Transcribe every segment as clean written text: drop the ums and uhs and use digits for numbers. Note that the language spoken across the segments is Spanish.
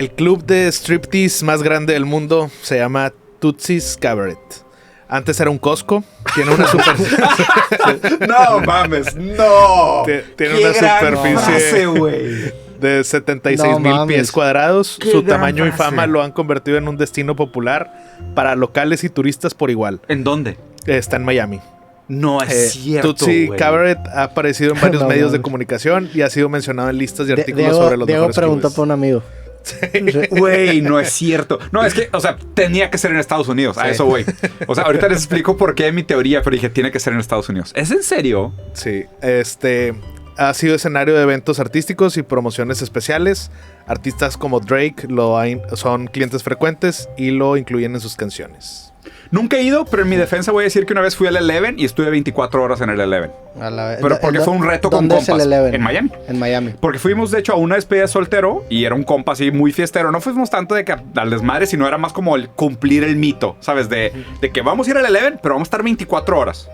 El club de striptease más grande del mundo se llama Tootsie's Cabaret. Antes era un Costco. Tiene una No mames, no. Tiene una superficie de 76,000 pies cuadrados. Su tamaño y fama lo han convertido en un destino popular para locales y turistas por igual. ¿En dónde? Está en Miami. No es cierto, Tootsie Cabaret ha aparecido en varios medios de comunicación y ha sido mencionado en listas de artículos sobre los mejores Diego preguntó clubes. por un amigo. Güey, no es cierto. No, es que, o sea, tenía que ser en Estados Unidos. A eso voy. O sea, ahorita les explico por qué mi teoría, pero dije, tiene que ser en Estados Unidos. ¿Es en serio? Sí, ha sido escenario de eventos artísticos y promociones especiales. Artistas como Drake son clientes frecuentes y lo incluyen en sus canciones. Nunca he ido, pero en mi defensa voy a decir que una vez fui al Eleven y estuve 24 horas en el Eleven. Pero porque fue un reto con compas. ¿Dónde es el Eleven? En Miami. En Miami. Porque fuimos, de hecho, a una despedida de soltero y era un compa así muy fiestero. No fuimos tanto de que al desmadre, sino era más como el cumplir el mito, ¿sabes? De que vamos a ir al Eleven, pero vamos a estar 24 horas.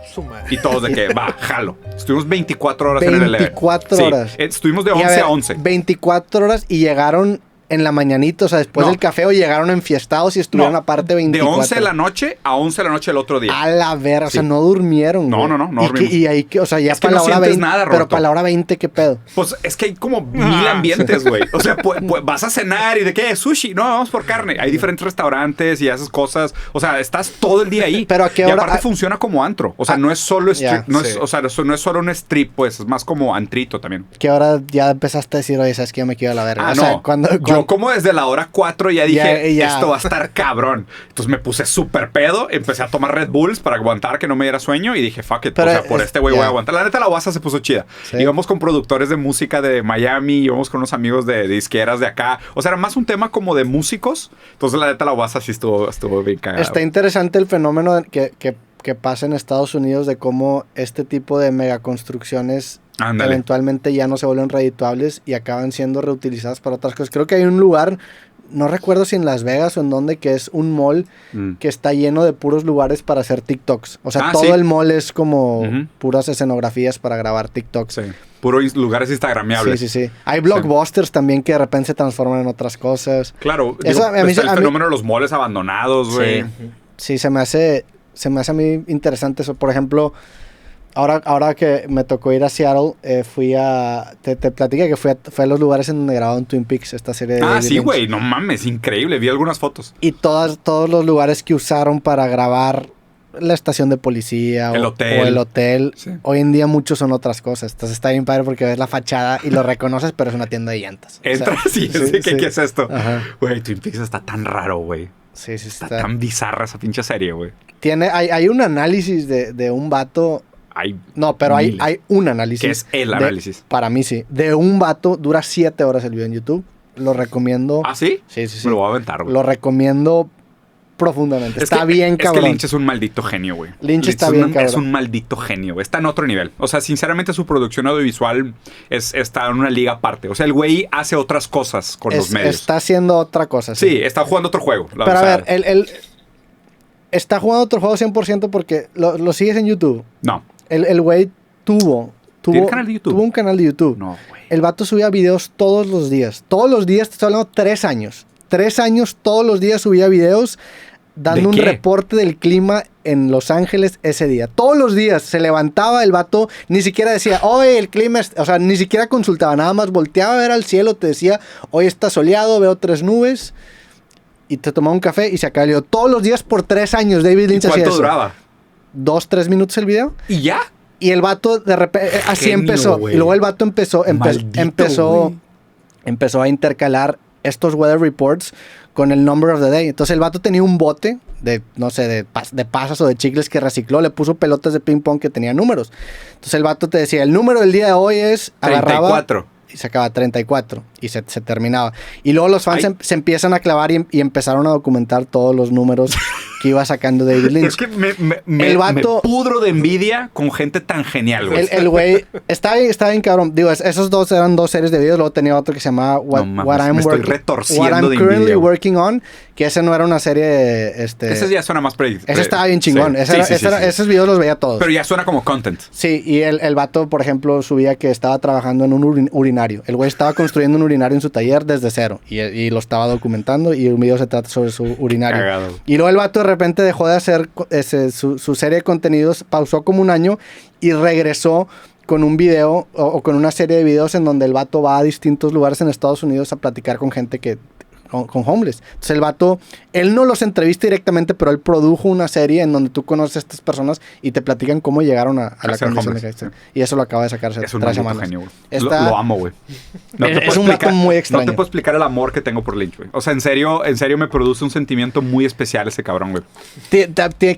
Y todos de que, va, jalo. Estuvimos 24 horas en el Eleven. 24 horas. Sí, estuvimos de 11 a 11. 24 horas y llegaron en la mañanita, o sea, después del café, o llegaron enfiestados y estuvieron aparte 24. De 11 de la noche a 11 de la noche el otro día. A la vera, o sea, no durmieron. No dormimos. Y ahí, o sea, ya es que para la hora 20. Nada, pero para la hora 20, ¿qué pedo? Pues es que hay como 1000 ambientes, güey. O sea, vas a cenar y de qué, sushi. No, vamos por carne. Hay diferentes restaurantes y esas cosas. O sea, estás todo el día ahí. Pero a qué y hora. aparte funciona como antro. O sea, no es solo strip. O sea, no es solo un strip, pues es más como antrito también. ¿Qué hora ya empezaste a decir, oye, sabes que yo me quiero a la verga? O sea, yo como desde la hora 4 ya dije, esto va a estar cabrón. Entonces me puse súper pedo, empecé a tomar Red Bulls para aguantar que no me diera sueño y dije, fuck it, pero, o sea, por este güey voy a aguantar. La neta, la WhatsApp se puso chida. Sí. Íbamos con productores de música de Miami, íbamos con unos amigos de disqueras de acá. O sea, era más un tema como de músicos. Entonces, la neta, la WhatsApp sí estuvo bien cagada. Está interesante el fenómeno que pasa en Estados Unidos de cómo este tipo de megaconstrucciones eventualmente ya no se vuelven redituables y acaban siendo reutilizadas para otras cosas. Creo que hay un lugar, no recuerdo si en Las Vegas o en donde, que es un mall que está lleno de puros lugares para hacer TikToks. O sea, todo el mall es como puras escenografías para grabar TikToks. Sí. Puros lugares instagramiables. Sí. Hay blockbusters también que de repente se transforman en otras cosas. Claro. Está el fenómeno de los malls abandonados, güey. Sí, se me hace a mí interesante eso. Por ejemplo, ahora que me tocó ir a Seattle, te platiqué que fui a los lugares en donde grabaron Twin Peaks, esta serie de sí, güey, no mames, increíble, vi algunas fotos. Y todos los lugares que usaron para grabar la estación de policía o el hotel, hoy en día muchos son otras cosas. Entonces está bien padre porque ves la fachada y lo reconoces, pero es una tienda de llantas. Entras ¿qué es esto? Güey, Twin Peaks está tan raro, güey. Sí, está tan bizarra esa pinche serie, güey. Hay un análisis de un vato. Hay un análisis. ¿Qué es el análisis? Para mí sí. De un vato, dura 7 horas el video en YouTube. Lo recomiendo. ¿Ah, sí? Sí. Me lo voy a aventar, güey. Lo recomiendo profundamente. Está bien cabrón. Es que Lynch es un maldito genio, güey. Lynch está bien cabrón. Es un maldito genio, güey. Está en otro nivel. O sea, sinceramente su producción audiovisual está en una liga aparte. O sea, el güey hace otras cosas con los medios. Está haciendo otra cosa. Sí, está jugando otro juego. Pero a ver, él está jugando otro juego 100% porque lo sigues en YouTube. No. El güey tuvo un canal de YouTube. Tuvo un canal de YouTube. No, güey. El vato subía videos todos los días. Todos los días, te estoy hablando 3 años. 3 años, todos los días subía videos dando un reporte del clima en Los Ángeles ese día. Todos los días se levantaba el vato, ni siquiera decía, hoy el clima, o sea, ni siquiera consultaba, nada más volteaba a ver al cielo, te decía, hoy está soleado, veo 3 nubes, y te tomaba un café y se acabó el video. Todos los días por 3 años David Lynch hacía eso. ¿Cuánto duraba? 2-3 minutos el video. ¿Y ya? Y el vato de repente, así empezó. Wey. Y luego el vato empezó a intercalar estos weather reports con el number of the day. Entonces el vato tenía un bote de, no sé, de pasas o de chicles que recicló, le puso pelotas de ping pong que tenía números. Entonces el vato te decía, el número del día de hoy es... 34. Y sacaba 34 y se terminaba. Y luego los fans se empiezan a clavar y empezaron a documentar todos los números que iba sacando David Lynch. Es que me pudro de envidia con gente tan genial, güey. El güey está bien cabrón. Digo, esos dos eran 2 series de videos. Luego tenía otro que se llamaba What I'm Currently Working On, que ese no era una serie... Ese ya suena más predictible. Ese estaba bien chingón. Sí. Esos videos los veía todos. Pero ya suena como content. Sí, y el vato, por ejemplo, subía que estaba trabajando en un urinario. El güey estaba construyendo un urinario en su taller desde cero. Y lo estaba documentando, y un video se trata sobre su urinario. Cagado. Y luego el vato de repente dejó de hacer su serie de contenidos, pausó como un año y regresó con un video o con una serie de videos en donde el vato va a distintos lugares en Estados Unidos a platicar con gente con homeless. Entonces el vato, él no los entrevista directamente, pero él produjo una serie en donde tú conoces a estas personas y te platican cómo llegaron a la condición de que y eso lo acaba de sacar hace 3 semanas. Genio, güey. Lo amo, güey. Es un vato muy extraño. No te puedo explicar el amor que tengo por Lynch, güey. O sea, en serio me produce un sentimiento muy especial ese cabrón, güey.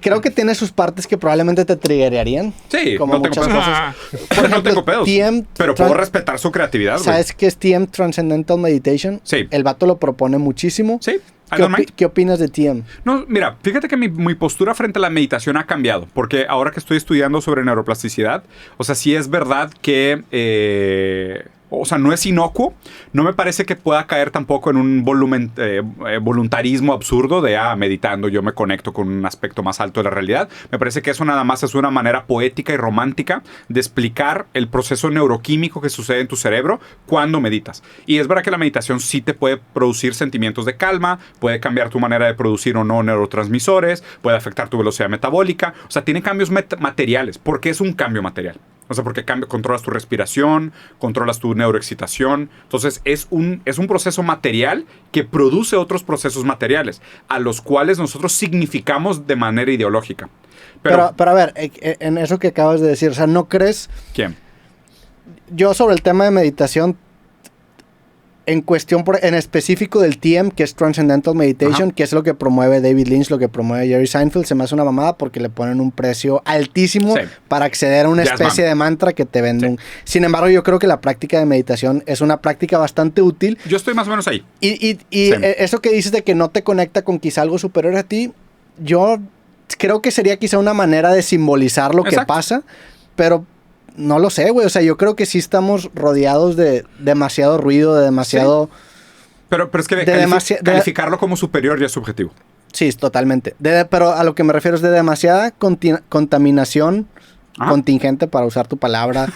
Creo que tiene sus partes que probablemente te triggerarían. Sí, como no tengo muchas pedos. cosas. Por ejemplo, no tengo pedos. Pero puedo respetar su creatividad, güey. ¿Sabes qué es TM Transcendental Meditation? Sí. El vato lo propone muchísimo. Sí. ¿Qué opinas de TM? No, mira, fíjate que mi postura frente a la meditación ha cambiado, porque ahora que estoy estudiando sobre neuroplasticidad, o sea, sí es verdad que... o sea, no es inocuo. No me parece que pueda caer tampoco en un voluntarismo absurdo de, meditando yo me conecto con un aspecto más alto de la realidad. Me parece que eso nada más es una manera poética y romántica de explicar el proceso neuroquímico que sucede en tu cerebro cuando meditas. Y es verdad que la meditación sí te puede producir sentimientos de calma, puede cambiar tu manera de producir o no neurotransmisores, puede afectar tu velocidad metabólica. O sea, tiene cambios materiales. ¿Por qué es un cambio material? O sea, porque controlas tu respiración, controlas tu neuroexcitación. Entonces, es un proceso material que produce otros procesos materiales, a los cuales nosotros significamos de manera ideológica. Pero a ver, en eso que acabas de decir, o sea, ¿no crees? ¿Quién? Yo sobre el tema de meditación, en cuestión en específico del TM, que es Transcendental Meditation, que es lo que promueve David Lynch, lo que promueve Jerry Seinfeld, se me hace una mamada porque le ponen un precio altísimo para acceder a una especie de mantra que te venden. Sin embargo, yo creo que la práctica de meditación es una práctica bastante útil. Yo estoy más o menos ahí. Y eso que dices de que no te conecta con quizá algo superior a ti, yo creo que sería quizá una manera de simbolizar lo que pasa, pero... No lo sé, güey. O sea, yo creo que sí estamos rodeados de demasiado ruido, de demasiado... Sí. Pero es que calificarlo como superior ya es subjetivo. Sí, totalmente. Pero a lo que me refiero es de demasiada contaminación contingente, para usar tu palabra,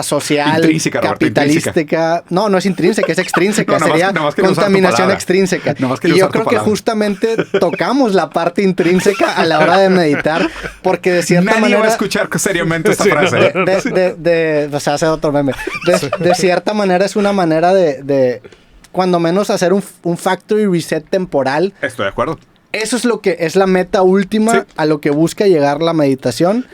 social, intrínseca, capitalística. Intrínseca. No es intrínseca, es extrínseca. Sería contaminación extrínseca. Y yo creo que justamente tocamos la parte intrínseca a la hora de meditar, porque de cierta manera... Nadie va a escuchar seriamente esta frase. O sea, hace otro meme. De cierta manera es una manera de cuando menos hacer un factory reset temporal. Estoy de acuerdo. Eso es lo que es la meta última a lo que busca llegar la meditación,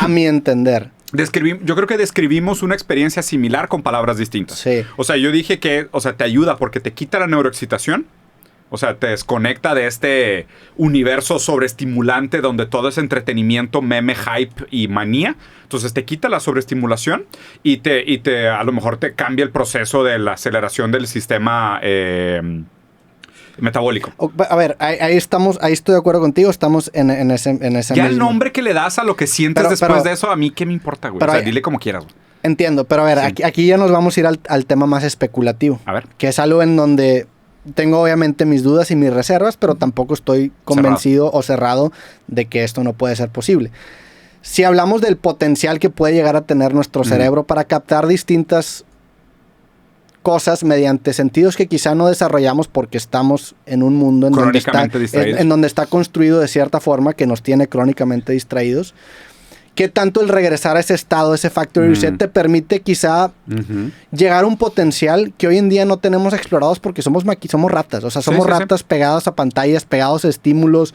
a mi entender. Yo creo que describimos una experiencia similar con palabras distintas. Sí. O sea, yo dije que, o sea, te ayuda porque te quita la neuroexcitación. O sea, te desconecta de este universo sobreestimulante donde todo es entretenimiento, meme, hype y manía. Entonces te quita la sobreestimulación y a lo mejor te cambia el proceso de la aceleración del sistema metabólico. A ver, ahí estoy de acuerdo contigo, estamos en ese ya el nombre que le das a lo que sientes después de eso, a mí qué me importa, güey. O sea, dile como quieras, güey. Entiendo, pero a ver, aquí ya nos vamos a ir al tema más especulativo. A ver. Que es algo en donde tengo obviamente mis dudas y mis reservas, pero tampoco estoy convencido o cerrado de que esto no puede ser posible. Si hablamos del potencial que puede llegar a tener nuestro cerebro para captar distintas cosas mediante sentidos que quizá no desarrollamos porque estamos en un mundo en donde está construido de cierta forma que nos tiene crónicamente distraídos. ¿Qué tanto el regresar a ese estado, ese factory reset, te permite quizá llegar a un potencial que hoy en día no tenemos explorados porque somos ratas? O sea, somos ratas pegadas a pantallas, pegados a estímulos.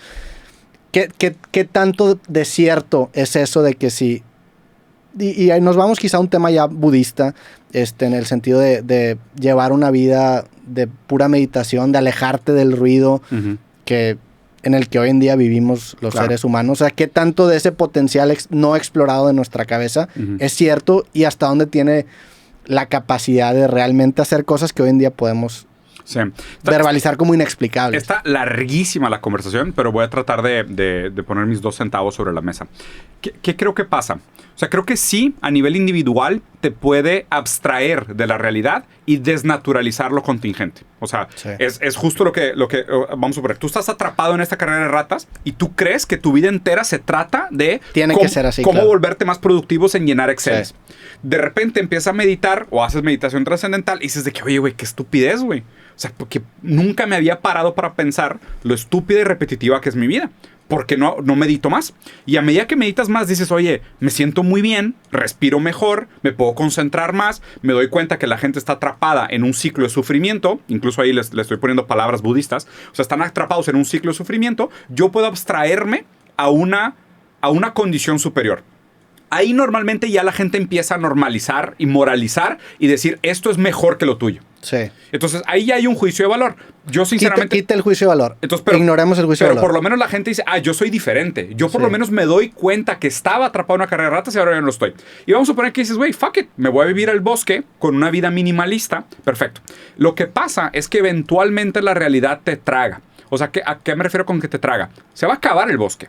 ¿Qué tanto de cierto es eso de que sí? Y nos vamos quizá a un tema ya budista, en el sentido de llevar una vida de pura meditación, de alejarte del ruido en el que hoy en día vivimos los seres humanos. O sea, ¿qué tanto de ese potencial no explorado de nuestra cabeza es cierto y hasta dónde tiene la capacidad de realmente hacer cosas que hoy en día podemos Sí. Verbalizar como inexplicable. Está larguísima la conversación, pero voy a tratar de poner mis 2 centavos sobre la mesa. ¿Qué creo que pasa? O sea, creo que sí, a nivel individual, te puede abstraer de la realidad y desnaturalizar lo contingente. O sea, sí. es justo lo que vamos a suponer. Tú estás atrapado en esta carrera de ratas y tú crees que tu vida entera se trata de cómo volverte más productivos en llenar Excel. Sí. De repente empiezas a meditar o haces meditación trascendental y dices de que, oye, güey, qué estupidez, güey. O sea, porque nunca me había parado para pensar lo estúpida y repetitiva que es mi vida. Porque no medito más. Y a medida que meditas más, dices, oye, me siento muy bien, respiro mejor, me puedo concentrar más, me doy cuenta que la gente está atrapada en un ciclo de sufrimiento. Incluso ahí les estoy poniendo palabras budistas. O sea, están atrapados en un ciclo de sufrimiento. Yo puedo abstraerme a una condición superior. Ahí normalmente ya la gente empieza a normalizar y moralizar y decir, esto es mejor que lo tuyo. Sí. Entonces, ahí ya hay un juicio de valor. Yo, sinceramente... Quita el juicio de valor. Entonces, ignoremos el juicio de valor. Pero por lo menos la gente dice, yo soy diferente. Yo por lo menos me doy cuenta que estaba atrapado en una carrera de ratas y ahora ya no lo estoy. Y vamos a suponer que dices, güey, fuck it. Me voy a vivir al bosque con una vida minimalista. Perfecto. Lo que pasa es que eventualmente la realidad te traga. O sea, ¿a qué me refiero con que te traga? Se va a acabar el bosque.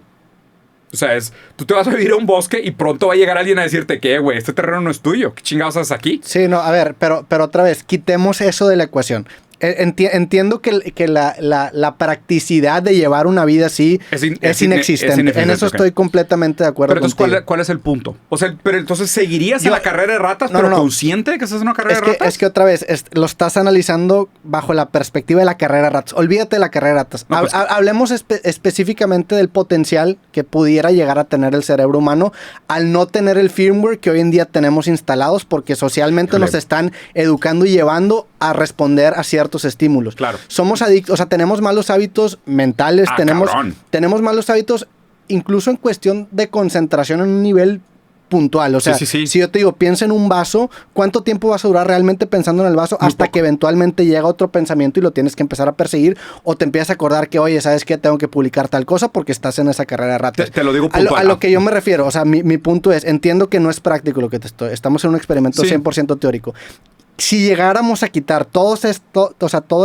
O sea, tú te vas a vivir a un bosque y pronto va a llegar alguien a decirte que, güey, este terreno no es tuyo. ¿Qué chingados haces aquí? Sí, no, a ver, pero otra vez, quitemos eso de la ecuación. Entiendo que la practicidad de llevar una vida así es inexistente. En eso estoy completamente de acuerdo. Pero entonces, ¿cuál es el punto? O sea, pero entonces seguirías en la carrera de ratas, pero consciente de que estás en una carrera de ratas. Es que otra vez, lo estás analizando bajo la perspectiva de la carrera de ratas. Olvídate de la carrera de ratas. No, pues, hablemos específicamente del potencial que pudiera llegar a tener el cerebro humano al no tener el firmware que hoy en día tenemos instalados, porque socialmente nos están educando y llevando a responder a ciertos estímulos. Claro. Somos adictos, o sea, tenemos malos hábitos mentales, tenemos malos hábitos incluso en cuestión de concentración en un nivel puntual. O sea, si yo te digo, piensa en un vaso, ¿cuánto tiempo vas a durar realmente pensando en el vaso? Hasta que eventualmente llega otro pensamiento y lo tienes que empezar a perseguir, o te empiezas a acordar que, oye, ¿sabes qué? Tengo que publicar tal cosa porque estás en esa carrera de ratas. Te lo digo puntual. A lo que yo me refiero, o sea, mi punto es, entiendo que no es práctico lo que estamos en un experimento 100% teórico. Si llegáramos a quitar toda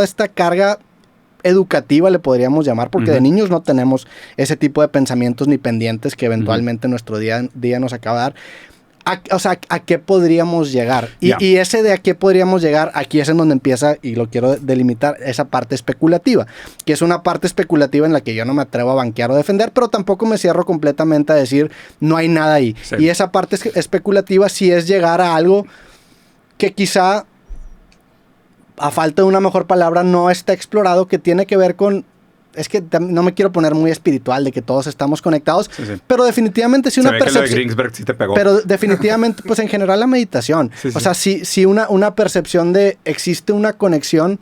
esta carga educativa, le podríamos llamar, porque de niños no tenemos ese tipo de pensamientos ni pendientes que eventualmente nuestro día nos acaba de dar. ¿A qué podríamos llegar? Y ese de a qué podríamos llegar, aquí es en donde empieza, y lo quiero delimitar, esa parte especulativa, que es una parte especulativa en la que yo no me atrevo a banquear o defender, pero tampoco me cierro completamente a decir, no hay nada ahí. Sí. Y esa parte especulativa sí es llegar a algo que quizá, a falta de una mejor palabra, no está explorado, que tiene que ver con... Es que no me quiero poner muy espiritual de que todos estamos conectados, pero definitivamente si una percepción... Que lo de Greensberg sí te pegó. Pero definitivamente, pues en general la meditación. O sea, si una percepción de existe una conexión...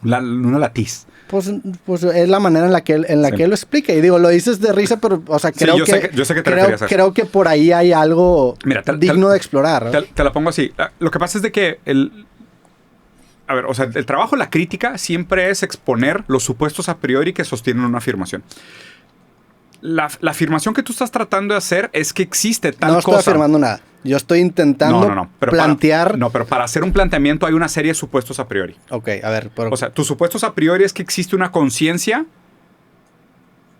Una latiz. Pues es la manera en la que él lo explica. Y digo, lo dices de risa, pero, o sea, creo creo que por ahí hay algo digno de explorar, ¿no? Te la pongo así. Lo que pasa es de que el trabajo, la crítica, siempre es exponer los supuestos a priori que sostienen una afirmación. La afirmación que tú estás tratando de hacer es que existe tal cosa. No estoy afirmando nada. Yo estoy intentando plantear... pero para hacer un planteamiento hay una serie de supuestos a priori. Ok, a ver. O sea, tus supuestos a priori es que existe una conciencia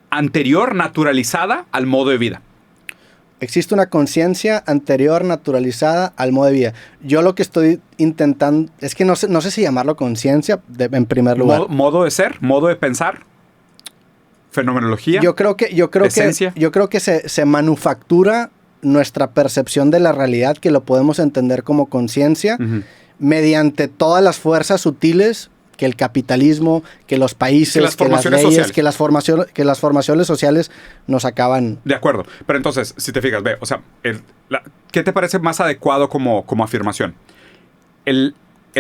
anterior naturalizada al modo de vida. Existe una conciencia anterior naturalizada al modo de vida. Yo lo que estoy intentando... Es que no sé si llamarlo conciencia en primer lugar. Modo de ser, modo de pensar. Fenomenología. Yo creo que se manufactura nuestra percepción de la realidad, que lo podemos entender como conciencia, mediante todas las fuerzas sutiles que el capitalismo, que los países, que las leyes, sociales. que las formaciones sociales nos acaban... De acuerdo. Pero entonces, si te fijas, ve, o sea, ¿qué te parece más adecuado como afirmación? ¿El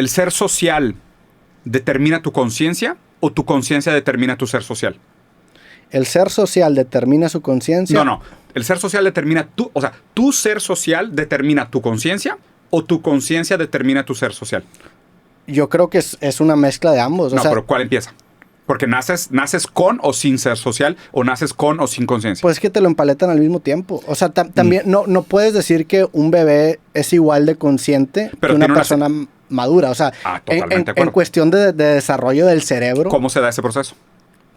ser social determina tu conciencia o tu conciencia determina tu ser social? ¿El ser social determina su conciencia? No. El ser social determina tu ser social determina tu conciencia o tu conciencia determina tu ser social. Yo creo que es una mezcla de ambos. Pero ¿cuál empieza? Porque naces con o sin ser social o naces con o sin conciencia. Pues es que te lo empaletan al mismo tiempo. O sea, también no puedes decir que un bebé es igual de consciente que una persona madura. O sea, en cuestión de desarrollo del cerebro. ¿Cómo se da ese proceso?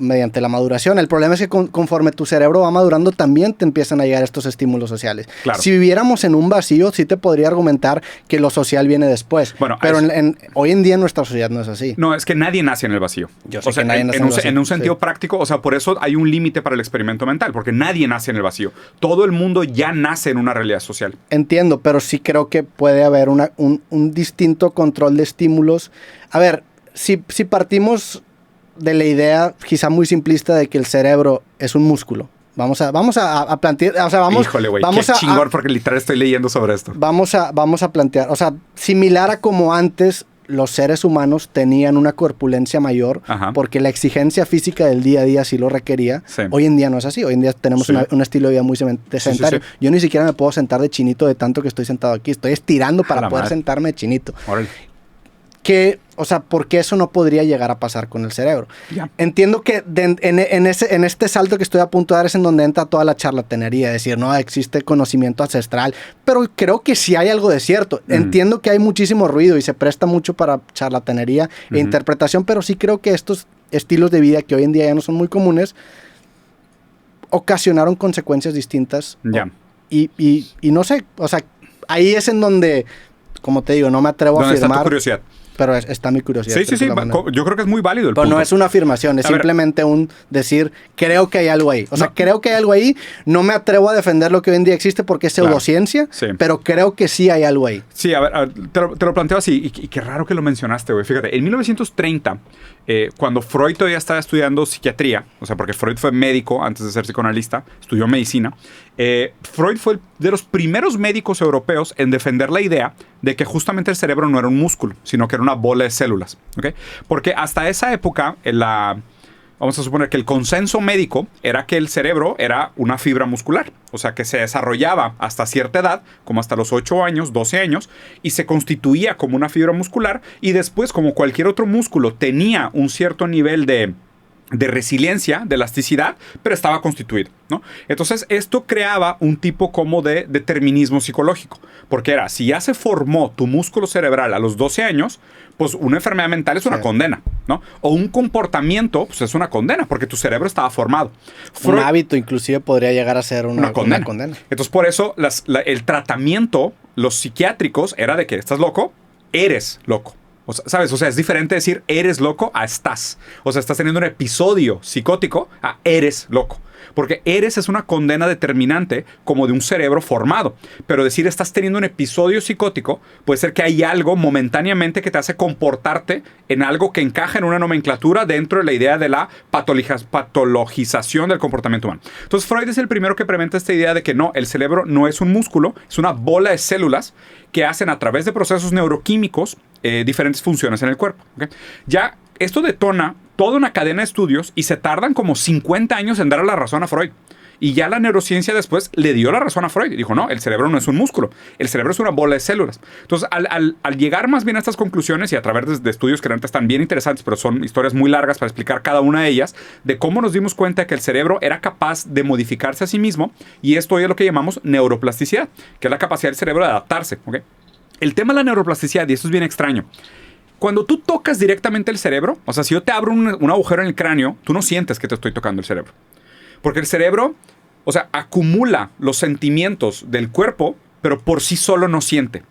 Mediante la maduración. El problema es que conforme tu cerebro va madurando, también te empiezan a llegar estos estímulos sociales. Claro. Si viviéramos en un vacío, sí te podría argumentar que lo social viene después. Bueno, pero hoy en día nuestra sociedad no es así. No, es que nadie nace en el vacío. Yo sé que nadie nace en el vacío. En un sentido práctico, o sea, por eso hay un límite para el experimento mental, porque nadie nace en el vacío. Todo el mundo ya nace en una realidad social. Entiendo, pero sí creo que puede haber un distinto control de estímulos. A ver, si partimos de la idea quizá muy simplista de que el cerebro es un músculo. Vamos a plantear, o sea, Híjole, güey, qué chingón, porque literal estoy leyendo sobre esto. Vamos a plantear, o sea, similar a como antes los seres humanos tenían una corpulencia mayor, porque la exigencia física del día a día sí lo requería. Sí. Hoy en día no es así. Hoy en día tenemos un estilo de vida muy sedentario. Sí. Yo ni siquiera me puedo sentar de chinito de tanto que estoy sentado aquí. Estoy estirando para poder sentarme de chinito. Órale. O sea, ¿por qué eso no podría llegar a pasar con el cerebro? Yeah. Entiendo que en este salto que estoy a punto de dar es en donde entra toda la charlatanería, decir, no, existe conocimiento ancestral, pero creo que sí hay algo de cierto. Entiendo que hay muchísimo ruido y se presta mucho para charlatanería e interpretación, pero sí creo que estos estilos de vida que hoy en día ya no son muy comunes ocasionaron consecuencias distintas. Yeah. Y no sé, o sea, ahí es en donde, como te digo, no me atrevo a afirmar. ¿Dónde está tu curiosidad? Pero está mi curiosidad. Sí. Yo creo que es muy válido el punto. Pero no es una afirmación, es simplemente un decir, creo que hay algo ahí. O sea, creo que hay algo ahí. No me atrevo a defender lo que hoy en día existe porque es pseudociencia, pero creo que sí hay algo ahí. Sí, a ver, te lo planteo así. Y qué raro que lo mencionaste, güey. Fíjate, en 1930, cuando Freud todavía estaba estudiando psiquiatría, o sea, porque Freud fue médico antes de ser psicoanalista, estudió medicina, Freud fue de los primeros médicos europeos en defender la idea de que justamente el cerebro no era un músculo, sino que era una bola de células. ¿Okay? Porque hasta esa época, vamos a suponer que el consenso médico era que el cerebro era una fibra muscular. O sea, que se desarrollaba hasta cierta edad, como hasta los 8 años, 12 años, y se constituía como una fibra muscular, y después, como cualquier otro músculo, tenía un cierto nivel de resiliencia, de elasticidad, pero estaba constituido, ¿no? Entonces, esto creaba un tipo como de determinismo psicológico, porque era, si ya se formó tu músculo cerebral a los 12 años, pues una enfermedad mental es una condena, ¿no? O un comportamiento, pues es una condena, porque tu cerebro estaba formado. Un hábito inclusive podría llegar a ser una condena. Entonces, por eso, el tratamiento, los psiquiátricos, era de que estás loco, eres loco. O sea, ¿sabes? O sea, es diferente decir eres loco a estás. O sea, estás teniendo un episodio psicótico a eres loco. Porque eres es una condena determinante como de un cerebro formado. Pero decir estás teniendo un episodio psicótico puede ser que hay algo momentáneamente que te hace comportarte en algo que encaja en una nomenclatura dentro de la idea de la patologización del comportamiento humano. Entonces Freud es el primero que presenta esta idea de que no, el cerebro no es un músculo, es una bola de células que hacen a través de procesos neuroquímicos diferentes funciones en el cuerpo. ¿Okay? Ya esto detona toda una cadena de estudios y se tardan como 50 años en dar la razón a Freud. Y ya la neurociencia después le dio la razón a Freud. Y dijo, no, el cerebro no es un músculo. El cerebro es una bola de células. Entonces, al llegar más bien a estas conclusiones y a través de estudios que realmente están bien interesantes, pero son historias muy largas para explicar cada una de ellas, de cómo nos dimos cuenta que el cerebro era capaz de modificarse a sí mismo. Y esto es lo que llamamos neuroplasticidad, que es la capacidad del cerebro de adaptarse. ¿Okay? El tema de la neuroplasticidad, y esto es bien extraño, cuando tú tocas directamente el cerebro, o sea, si yo te abro un agujero en el cráneo, tú no sientes que te estoy tocando el cerebro. Porque el cerebro, o sea, acumula los sentimientos del cuerpo, pero por sí solo no siente.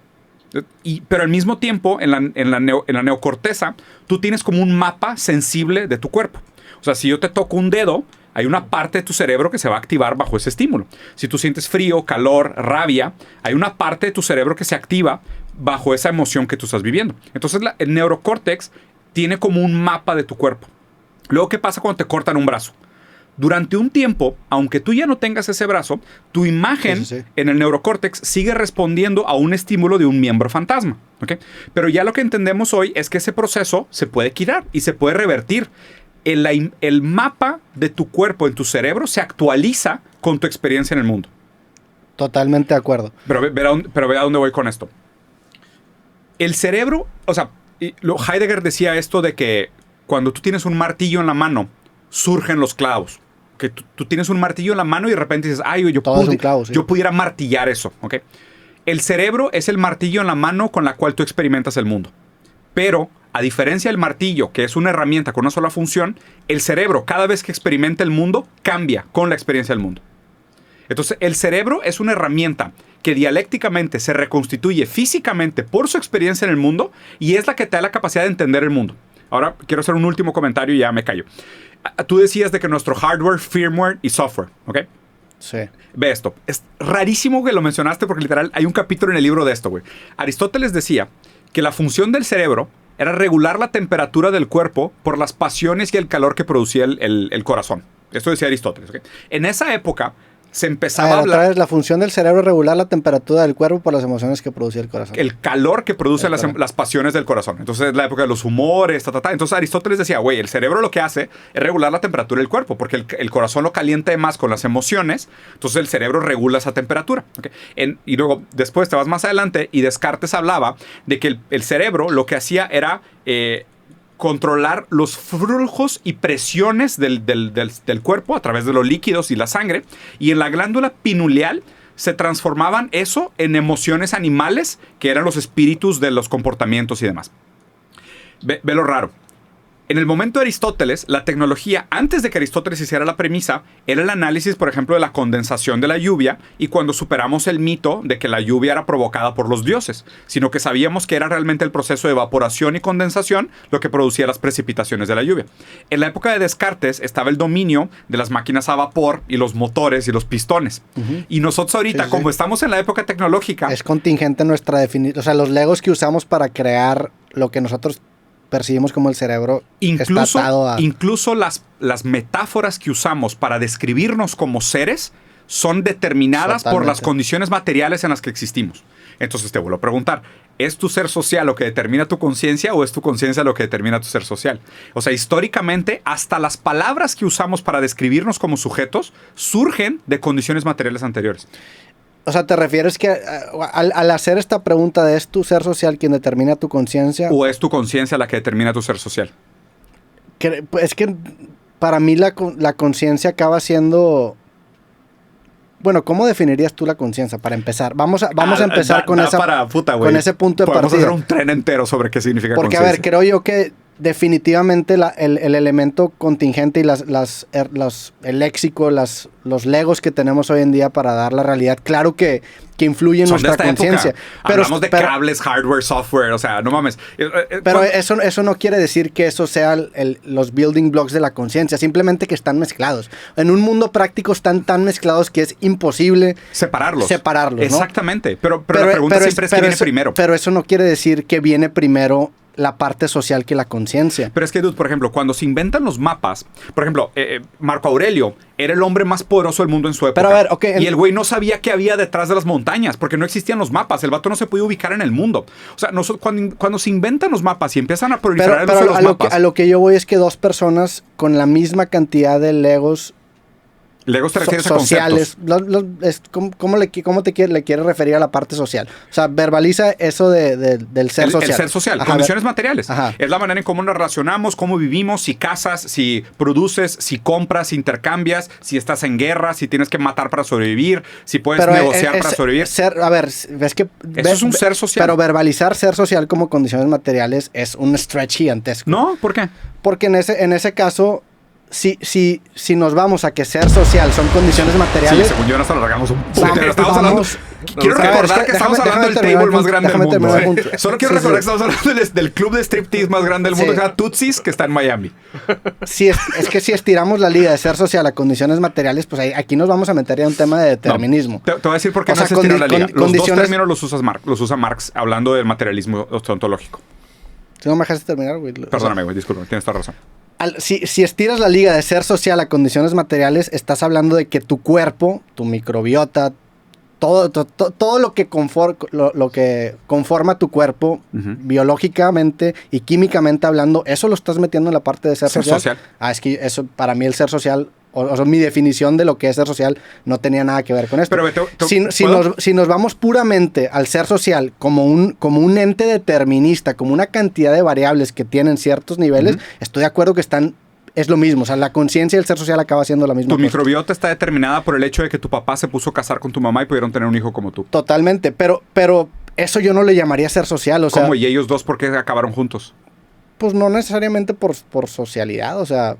Pero al mismo tiempo, en la neocorteza, tú tienes como un mapa sensible de tu cuerpo. O sea, si yo te toco un dedo, hay una parte de tu cerebro que se va a activar bajo ese estímulo. Si tú sientes frío, calor, rabia, hay una parte de tu cerebro que se activa bajo esa emoción que tú estás viviendo. Entonces, el neurocórtex tiene como un mapa de tu cuerpo. Luego, ¿qué pasa cuando te cortan un brazo? Durante un tiempo, aunque tú ya no tengas ese brazo, tu imagen en el neurocórtex sigue respondiendo a un estímulo de un miembro fantasma. ¿Okay? Pero ya lo que entendemos hoy es que ese proceso se puede quitar y se puede revertir. El mapa de tu cuerpo en tu cerebro se actualiza con tu experiencia en el mundo. Totalmente de acuerdo. Pero ve a dónde voy con esto. El cerebro, o sea, Heidegger decía esto de que cuando tú tienes un martillo en la mano, surgen los clavos. Que tú tienes un martillo en la mano y de repente dices, ay, yo pudiera martillar eso. ¿Okay? El cerebro es el martillo en la mano con la cual tú experimentas el mundo. Pero, a diferencia del martillo, que es una herramienta con una sola función, el cerebro, cada vez que experimenta el mundo, cambia con la experiencia del mundo. Entonces, el cerebro es una herramienta que dialécticamente se reconstituye físicamente por su experiencia en el mundo y es la que te da la capacidad de entender el mundo. Ahora, quiero hacer un último comentario y ya me callo. Tú decías de que nuestro hardware, firmware y software, ¿ok? Sí. Ve esto. Es rarísimo que lo mencionaste porque literal hay un capítulo en el libro de esto, güey. Aristóteles decía que la función del cerebro era regular la temperatura del cuerpo por las pasiones y el calor que producía el corazón. Esto decía Aristóteles, ¿ok? En esa época se empezaba a hablar... Otra vez, la función del cerebro es regular la temperatura del cuerpo por las emociones que producía el corazón. El calor que produce las pasiones del corazón. Entonces es la época de los humores, Entonces Aristóteles decía, güey, el cerebro lo que hace es regular la temperatura del cuerpo, porque el corazón lo calienta más con las emociones, entonces el cerebro regula esa temperatura. ¿Okay? Y luego, después te vas más adelante y Descartes hablaba de que el cerebro lo que hacía era... controlar los flujos y presiones del cuerpo a través de los líquidos y la sangre. Y en la glándula pineal se transformaban eso en emociones animales, que eran los espíritus de los comportamientos y demás. Ve lo raro. En el momento de Aristóteles, la tecnología, antes de que Aristóteles hiciera la premisa, era el análisis, por ejemplo, de la condensación de la lluvia y cuando superamos el mito de que la lluvia era provocada por los dioses, sino que sabíamos que era realmente el proceso de evaporación y condensación lo que producía las precipitaciones de la lluvia. En la época de Descartes estaba el dominio de las máquinas a vapor y los motores y los pistones. Y nosotros ahorita, como estamos en la época tecnológica... Es contingente nuestra definición. O sea, los legos que usamos para crear lo que nosotros... percibimos como el cerebro incluso las metáforas que usamos para describirnos como seres son determinadas por las condiciones materiales en las que existimos. Entonces te vuelvo a preguntar, ¿es tu ser social lo que determina tu conciencia o es tu conciencia lo que determina tu ser social? O sea, históricamente, hasta las palabras que usamos para describirnos como sujetos surgen de condiciones materiales anteriores. O sea, ¿te refieres que al hacer esta pregunta de ¿es tu ser social quien determina tu conciencia? ¿O es tu conciencia la que determina tu ser social? Es que para mí la conciencia acaba siendo... Bueno, ¿cómo definirías tú la conciencia para empezar? Vamos a empezar con ese punto de partida. Podemos hacer un tren entero sobre qué significa conciencia. Porque, a ver, creo yo que definitivamente el elemento contingente y el léxico, los legos que tenemos hoy en día para dar la realidad, claro que influye en nuestra conciencia. Hablamos de cables, hardware, software, o sea, no mames. Pero eso no quiere decir que eso sea los building blocks de la conciencia, simplemente que están mezclados. En un mundo práctico están tan mezclados que es imposible separarlos. ¿no? Exactamente, pero la pregunta siempre es qué viene primero. Pero eso no quiere decir que viene primero la parte social que la conciencia. Pero es que, dude, por ejemplo, cuando se inventan los mapas, por ejemplo, Marco Aurelio era el hombre más poderoso del mundo en su época. Pero a ver, okay, y el güey no sabía qué había detrás de las montañas, porque no existían los mapas. El vato no se podía ubicar en el mundo. O sea, cuando se inventan los mapas y empiezan a proliferar los mapas... A lo que yo voy es que dos personas con la misma cantidad de legos Legos te refieres sociales, a conceptos. ¿Cómo le quieres referir a la parte social? O sea, verbaliza eso del ser social. El ser social, condiciones materiales. Ajá. Es la manera en cómo nos relacionamos, cómo vivimos, si casas, si produces, si compras, si intercambias, si estás en guerra, si tienes que matar para sobrevivir, si puedes negociar para sobrevivir. Eso es un ser social. Pero verbalizar ser social como condiciones materiales es un stretch gigantesco. ¿No? ¿Por qué? Porque en ese caso... Si nos vamos a que ser social son condiciones materiales... Sí, según yo nos alargamos un poco. Quiero recordar que estamos hablando del table más grande del mundo. Solo quiero recordar que estamos hablando del club de striptease más grande del mundo, que se llama Tootsie's, que está en Miami. Sí, es que si estiramos la liga de ser social a condiciones materiales, pues aquí nos vamos a meter en un tema de determinismo. Te voy a decir por qué no se estira la liga. Los dos términos los usa Marx, hablando del materialismo ontológico. Si no me dejaste terminar, güey. Perdóname, güey, disculpa, tienes toda razón. Si estiras la liga de ser social a condiciones materiales, estás hablando de que tu cuerpo, tu microbiota, todo lo que conforma tu cuerpo, biológicamente y químicamente hablando, eso lo estás metiendo en la parte de ser social. Es que eso, para mí el ser social, o sea, mi definición de lo que es ser social no tenía nada que ver con esto. Pero si nos vamos puramente al ser social como un ente determinista, como una cantidad de variables que tienen ciertos niveles, estoy de acuerdo que es lo mismo. O sea, la conciencia y el ser social acaba siendo la misma cosa. Tu microbiota está determinada por el hecho de que tu papá se puso a casar con tu mamá y pudieron tener un hijo como tú. Totalmente, pero Eso yo no le llamaría ser social, o sea... ¿Cómo? ¿Y ellos dos por qué acabaron juntos? Pues no necesariamente por socialidad, o sea...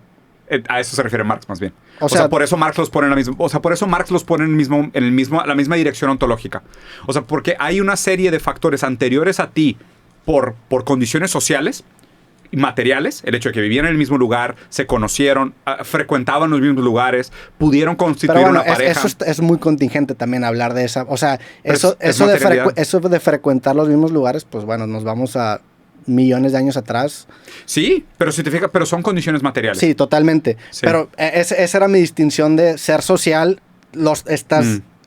A eso se refiere Marx, más bien. O sea, por eso Marx los pone en la misma... O sea, por eso Marx los pone la misma dirección ontológica. O sea, porque hay una serie de factores anteriores a ti por condiciones sociales y materiales, el hecho de que vivían en el mismo lugar, se conocieron, frecuentaban los mismos lugares, pudieron constituir una pareja. Eso es muy contingente también hablar de esa... O sea, eso de frecuentar los mismos lugares, pues bueno, nos vamos a millones de años atrás. Sí, pero si te fijas, pero son condiciones materiales. Sí, totalmente. Sí. Pero esa era mi distinción de ser social,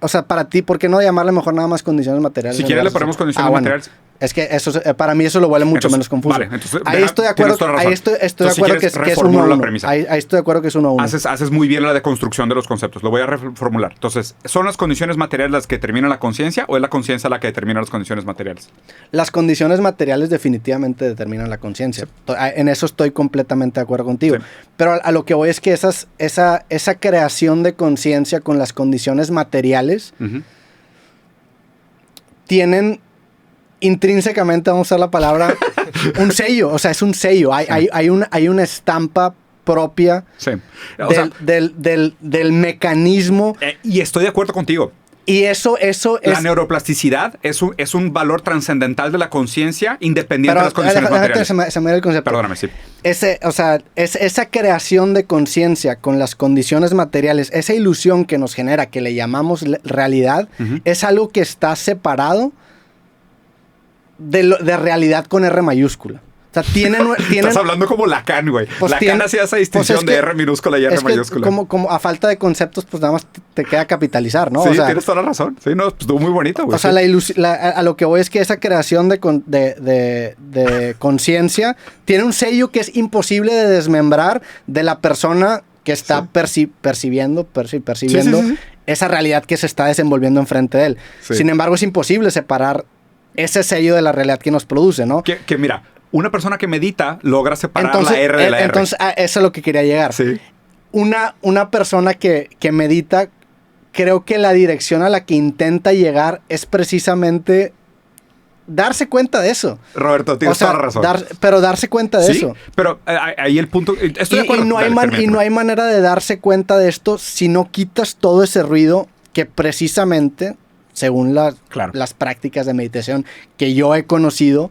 o sea, para ti, ¿por qué no llamarle mejor nada más condiciones materiales? Si quieres le ponemos condiciones materiales. Bueno. Es que eso, para mí eso lo vuelve mucho menos confuso. Vale, entonces, ahí estoy de acuerdo, que es 1-1. Ahí estoy de acuerdo que es 1-1. Haces muy bien la deconstrucción de los conceptos. Lo voy a reformular. Entonces, ¿son las condiciones materiales las que determinan la conciencia o es la conciencia la que determina las condiciones materiales? Las condiciones materiales definitivamente determinan la conciencia. Sí. En eso estoy completamente de acuerdo contigo. Sí. Pero a lo que voy es que esa creación de conciencia con las condiciones materiales tienen... intrínsecamente, vamos a usar la palabra, un sello, o sea, es un sello, hay una estampa propia del mecanismo. Y estoy de acuerdo contigo. Y eso es... La neuroplasticidad es un valor trascendental de la conciencia independiente de las condiciones materiales. Se me dio el concepto. Perdóname, sí. Esa creación de conciencia con las condiciones materiales, esa ilusión que nos genera, que le llamamos realidad, es algo que está separado de realidad con R mayúscula. O sea, tienen Estás hablando como Lacan, güey. Pues Lacan hacía esa distinción de R minúscula y R mayúscula. Como a falta de conceptos, pues nada más te queda capitalizar, ¿no? Sí, o sea, tienes toda la razón. Sí, no, pues estuvo muy bonito, güey. O sea, a lo que voy es que esa creación de conciencia tiene un sello que es imposible de desmembrar de la persona que está percibiendo esa realidad que se está desenvolviendo enfrente de él. Sí. Sin embargo, es imposible separar ese sello de la realidad que nos produce, ¿no? Que mira, una persona que medita logra separar la R de la R. Entonces, eso es lo que quería llegar. Sí. Una persona que medita, creo que la dirección a la que intenta llegar es precisamente darse cuenta de eso. Roberto, tienes toda la razón. Pero darse cuenta de eso. Pero ahí el punto... Estoy de acuerdo. Y no hay manera de darse cuenta de esto si no quitas todo ese ruido que precisamente... según las prácticas de meditación que yo he conocido,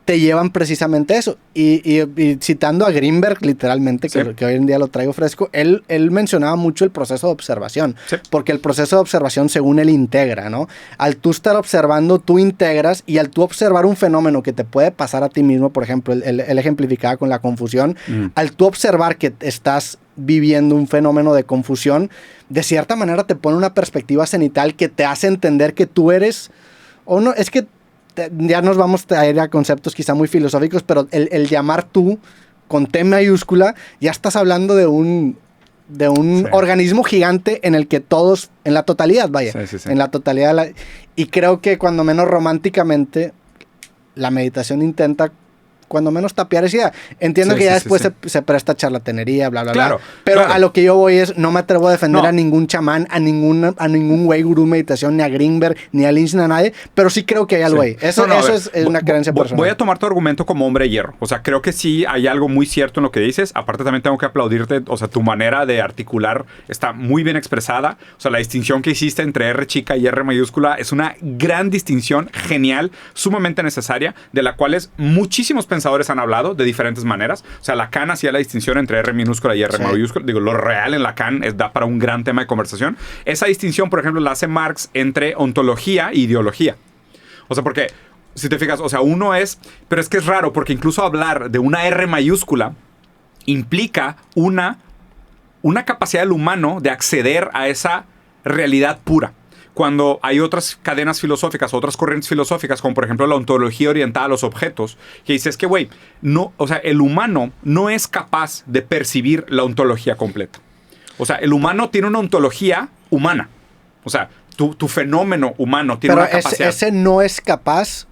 te llevan precisamente a eso. Y citando a Greenberg, literalmente, que hoy en día lo traigo fresco, él mencionaba mucho el proceso de observación. Sí. Porque el proceso de observación, según él, integra, ¿no? Al tú estar observando, tú integras, y al tú observar un fenómeno que te puede pasar a ti mismo, por ejemplo, él ejemplificaba con la confusión, al tú observar que estás viviendo un fenómeno de confusión, de cierta manera te pone una perspectiva cenital que te hace entender que tú eres, o no, es que ya nos vamos a ir a conceptos quizá muy filosóficos, pero el llamar tú con T mayúscula, ya estás hablando de un organismo gigante en el que todos, en la totalidad, en la totalidad, y creo que cuando menos románticamente la meditación intenta cuando menos tapiar esa idea. Entiendo que ya después se presta charlatanería, bla, bla, bla. Pero a lo que yo voy es, no me atrevo a defender a ningún chamán, a ningún güey gurú meditación, ni a Greenberg, ni a Lynch, ni a nadie, pero sí creo que hay algo ahí. Eso es una creencia personal. Voy a tomar tu argumento como hombre de hierro. O sea, creo que sí hay algo muy cierto en lo que dices. Aparte también tengo que aplaudirte, o sea, tu manera de articular está muy bien expresada. O sea, la distinción que hiciste entre R chica y R mayúscula es una gran distinción, genial, sumamente necesaria, de la cual muchísimos pensadores han hablado de diferentes maneras. O sea, Lacan hacía la distinción entre R minúscula y R mayúscula. Digo, lo real en Lacan da para un gran tema de conversación. Esa distinción, por ejemplo, la hace Marx entre ontología e ideología. O sea, porque, si te fijas, o sea, uno es... Pero es que es raro, porque incluso hablar de una R mayúscula implica una capacidad del humano de acceder a esa realidad pura. Cuando hay otras cadenas filosóficas, otras corrientes filosóficas, como por ejemplo la ontología orientada a los objetos, que dice, es que, güey, no, o sea, el humano no es capaz de percibir la ontología completa. O sea, el humano tiene una ontología humana. O sea, tu fenómeno humano tiene una capacidad. Pero ese no es capaz...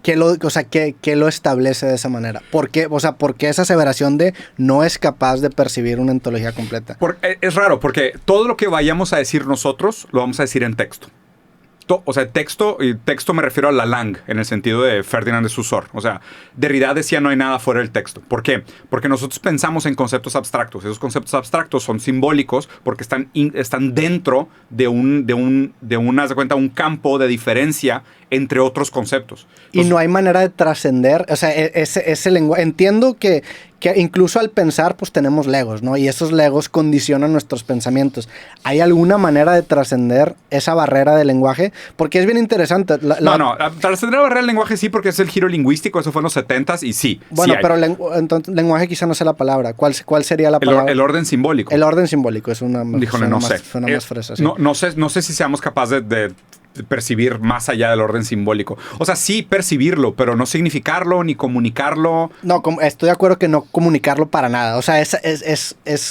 ¿Qué lo establece de esa manera? ¿Por qué? O sea, ¿por qué esa aseveración de no es capaz de percibir una ontología completa? Es raro, porque todo lo que vayamos a decir nosotros, lo vamos a decir en texto. o sea, texto me refiero a la langue, en el sentido de Ferdinand de Saussure. O sea, Derrida decía no hay nada fuera del texto. ¿Por qué? Porque nosotros pensamos en conceptos abstractos. Esos conceptos abstractos son simbólicos porque están dentro de haz de cuenta, un campo de diferencia entre otros conceptos. Entonces, y no hay manera de trascender, o sea, ese lenguaje. Entiendo que incluso al pensar, pues tenemos legos, ¿no? Y esos legos condicionan nuestros pensamientos. ¿Hay alguna manera de trascender esa barrera del lenguaje? Porque es bien interesante. No, trascender la barrera del lenguaje sí, porque es el giro lingüístico, eso fue en los 70s y sí. Bueno, sí pero entonces, lenguaje quizá no sea la palabra. ¿Cuál sería la palabra? El orden simbólico. El orden simbólico es una... Híjole, no sé. Suena más fresa, sí. No sé si seamos capaces de percibir más allá del orden simbólico. O sea, sí percibirlo, pero no significarlo ni comunicarlo. No, estoy de acuerdo que no comunicarlo para nada. O sea, es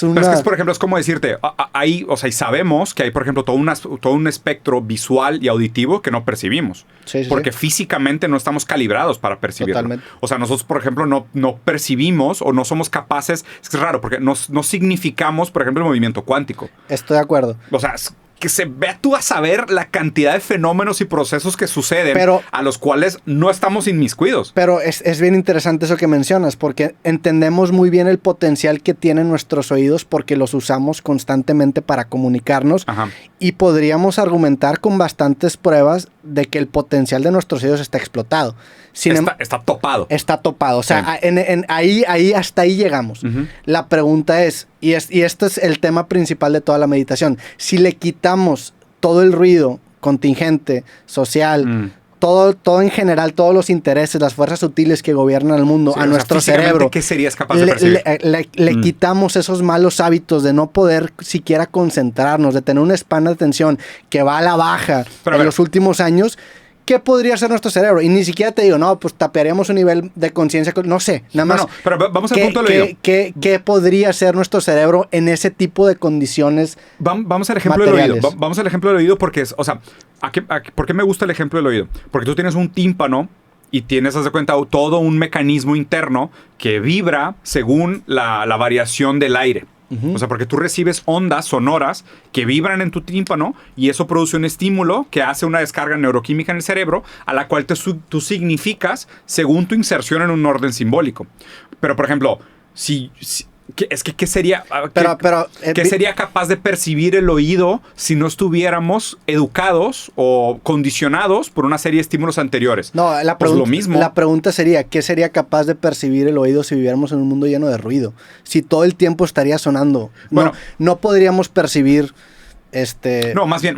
una... Pero es que, por ejemplo, es como decirte, o sea, y sabemos que hay, por ejemplo, todo un espectro visual y auditivo que no percibimos. Sí, porque físicamente no estamos calibrados para percibirlo. Totalmente. O sea, nosotros, por ejemplo, no percibimos o no somos capaces. Es que es raro, porque no significamos, por ejemplo, el movimiento cuántico. Estoy de acuerdo. O sea, que se vea tú a saber la cantidad de fenómenos y procesos que suceden, a los cuales no estamos inmiscuidos. Pero es bien interesante eso que mencionas, porque entendemos muy bien el potencial que tienen nuestros oídos porque los usamos constantemente para comunicarnos. Ajá. Y podríamos argumentar con bastantes pruebas de que el potencial de nuestros oídos está explotado. Está topado. Está topado. O sea, hasta ahí llegamos. Uh-huh. La pregunta es, y este es el tema principal de toda la meditación, si le quitamos todo el ruido contingente, social, todo en general, todos los intereses, las fuerzas sutiles que gobiernan el mundo, a nuestro cerebro, ¿qué serías capaz de percibir? Le quitamos esos malos hábitos de no poder siquiera concentrarnos, de tener un span de atención que va a la baja en los últimos años. ¿Qué podría hacer nuestro cerebro? Y ni siquiera te digo, no, pues tapearíamos un nivel de conciencia, no sé, nada más. No, pero vamos al punto del oído. ¿Qué podría hacer nuestro cerebro en ese tipo de condiciones Vamos al ejemplo materiales? del oído. Vamos al ejemplo del oído porque es, o sea, ¿por qué me gusta el ejemplo del oído? Porque tú tienes un tímpano y tienes, haz de cuenta, todo un mecanismo interno que vibra según la variación del aire. O sea, porque tú recibes ondas sonoras que vibran en tu tímpano y eso produce un estímulo que hace una descarga neuroquímica en el cerebro a la cual tú significas según tu inserción en un orden simbólico. Pero, por ejemplo, ¿qué sería, ¿qué sería capaz de percibir el oído si no estuviéramos educados o condicionados por una serie de estímulos anteriores? No, lo mismo. La pregunta sería, ¿qué sería capaz de percibir el oído si viviéramos en un mundo lleno de ruido? Si todo el tiempo estaría sonando. Bueno, no podríamos percibir... No, más bien.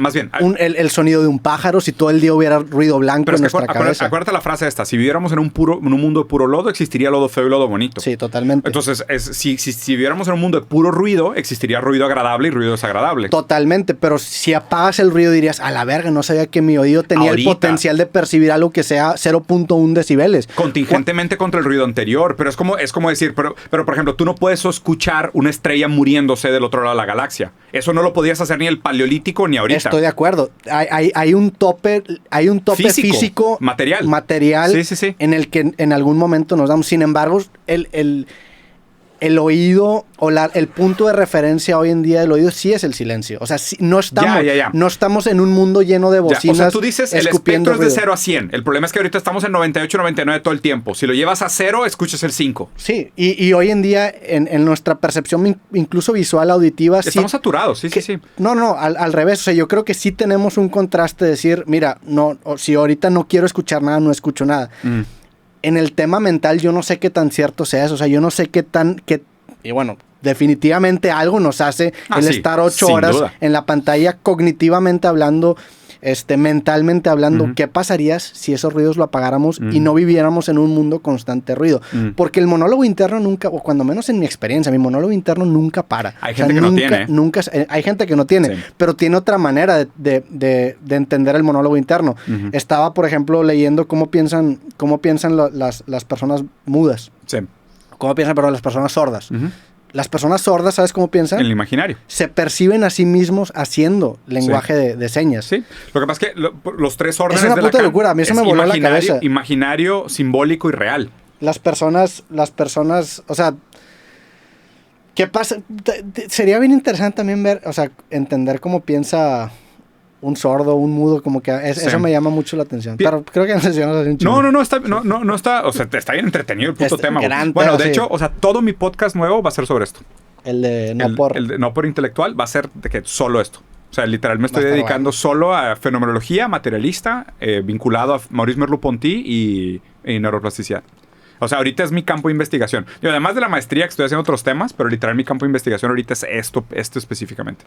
El sonido de un pájaro si todo el día hubiera ruido blanco en nuestra cabeza. Acuérdate la frase esta. Si viviéramos en un mundo de puro lodo, existiría lodo feo y lodo bonito. Sí, totalmente. Entonces, si viviéramos en un mundo de puro ruido, existiría ruido agradable y ruido desagradable. Totalmente, pero si apagas el ruido dirías, a la verga, no sabía que mi oído tenía el potencial de percibir algo que sea 0.1 decibeles. Contingentemente contra el ruido anterior, pero es como decir, pero por ejemplo, tú no puedes escuchar una estrella muriéndose del otro lado de la galaxia. Eso no lo podías hacer ni el paleolítico ni ahorita. Estoy de acuerdo. Hay un tope físico material sí. en el que en algún momento nos damos. Sin embargo, el oído o el punto de referencia hoy en día del oído sí es el silencio. O sea, no estamos en un mundo lleno de bocinas. O sea, tú dices el espectro es de 0 a 100. El problema es que ahorita estamos en 98, 99 todo el tiempo. Si lo llevas a 0, escuchas el 5. Sí, y hoy en día en nuestra percepción incluso visual, auditiva... Estamos saturados, sí. No, al revés. O sea, yo creo que sí tenemos un contraste de decir, mira, si ahorita no quiero escuchar nada, no escucho nada. En el tema mental yo no sé qué tan cierto sea eso. O sea, yo no sé y bueno, definitivamente algo nos hace estar 8 horas en la pantalla cognitivamente hablando, mentalmente hablando. ¿Qué pasaría si esos ruidos lo apagáramos y no viviéramos en un mundo constante de ruido? Porque el monólogo interno nunca, o cuando menos en mi experiencia, mi monólogo interno nunca para. Hay gente que no tiene. Hay gente que no tiene, pero tiene otra manera de entender el monólogo interno. Estaba, por ejemplo, leyendo cómo piensan las personas mudas. Sí. ¿Cómo piensan, las personas sordas? Las personas sordas, ¿sabes cómo piensan? En el imaginario. Se perciben a sí mismos haciendo lenguaje de señas. Sí. Lo que pasa es que los tres órdenes de Lacan... Es una puta locura. A mí eso me voló la cabeza. Imaginario, simbólico y real. Las personas... O sea... ¿Qué pasa? Sería bien interesante también ver... O sea, entender cómo piensa un sordo, un mudo, como que eso me llama mucho la atención. Pero creo que no sé si vamos a hacer un chingo. No está, o sea, está bien entretenido el puto tema. Bueno, de hecho, o sea, todo mi podcast nuevo va a ser sobre esto. El de No por intelectual va a ser de que solo esto. O sea, literal me estoy dedicando solo a fenomenología materialista, vinculado a Maurice Merleau-Ponty y neuroplasticidad. O sea, ahorita es mi campo de investigación. Yo, además de la maestría, que estoy haciendo otros temas, pero literal mi campo de investigación ahorita es esto específicamente.